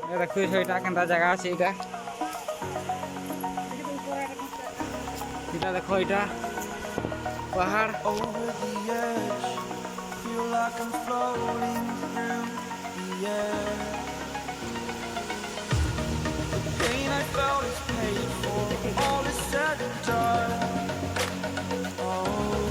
देखु एटा केनता जगह अछि एटा देखो एटा पहाड़ over the edge, feel like I'm floating through the air. The pain I felt is paid for, all is said and done. Oh,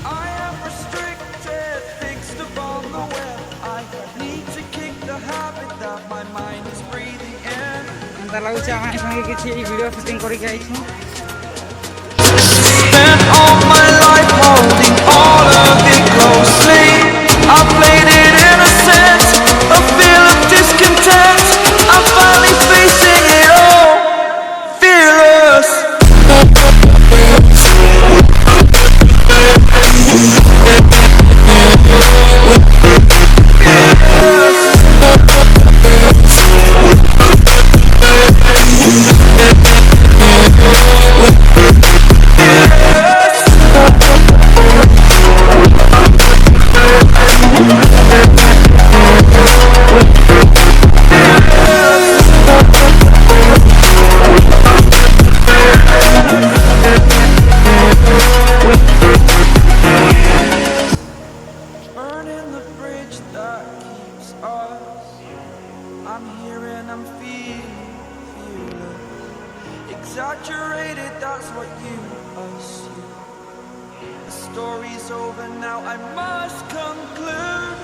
I am restricted, fixed upon the web. I need to kick the habit that my mind is breathing in. अंदर लागु छै हम संगे किछि video shooting करि के आइछु Spent all my life holding all of it closely. I played it innocent, a feel of discontent. I'm finally facing it all, fearless. Burning the bridge that keeps us. I'm here and I'm fearless. Exaggerated, that's what you assume. The story's over now, I must conclude.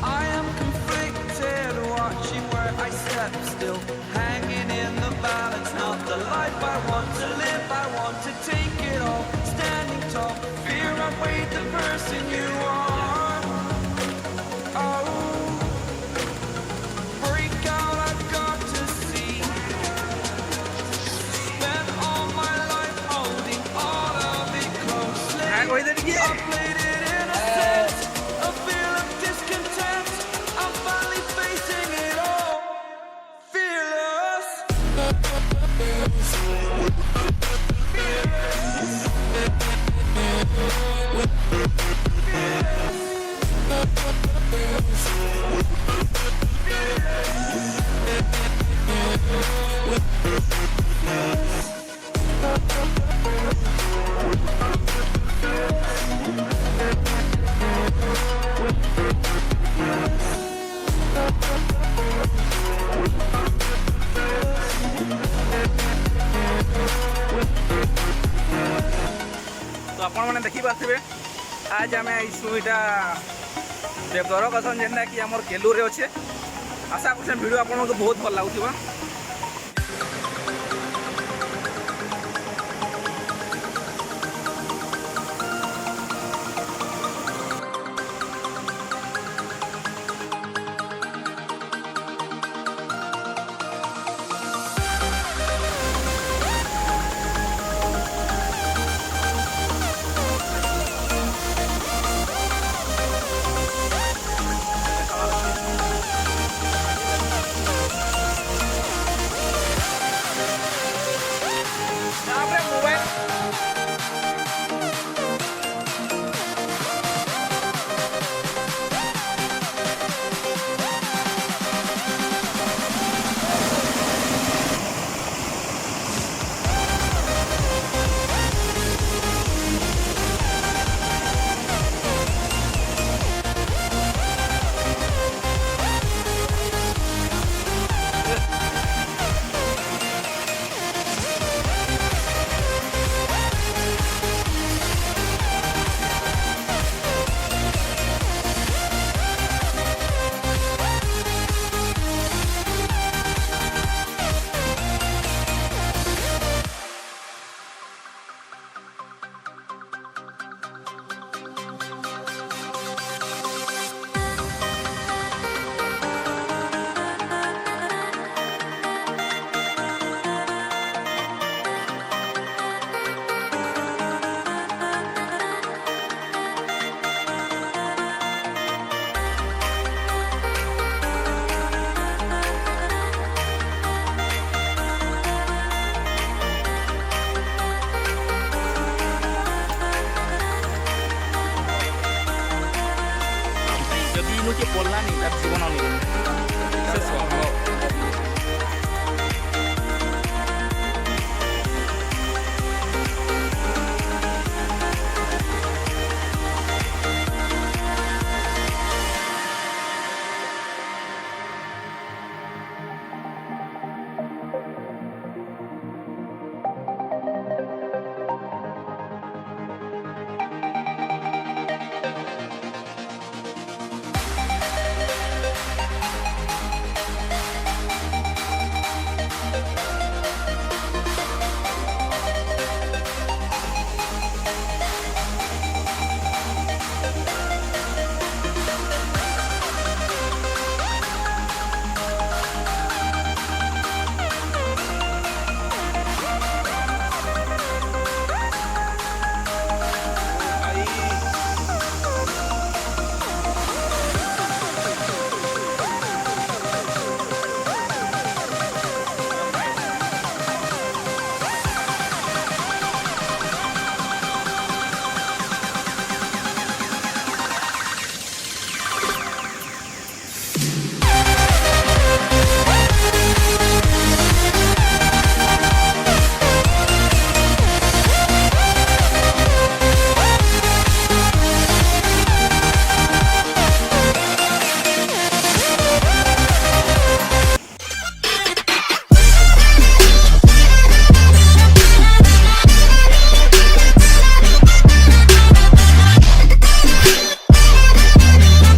I am conflicted, watching where I step still, hanging in the balance. Not the life I want to live, I want to take it all. Standing tall, fear outweighed the person you are. Oh, break out, I've got to see. Spent all my life holding all of it closely. I played it innocent, a feel of discontent. I'm finally facing it all, fearless. तो आपण मैंने देखी पारे आज आम इटा देवदर कसन जेनटा कि आम केलूर अच्छे आशा कर भिडियो आपको बहुत भल लगुवा।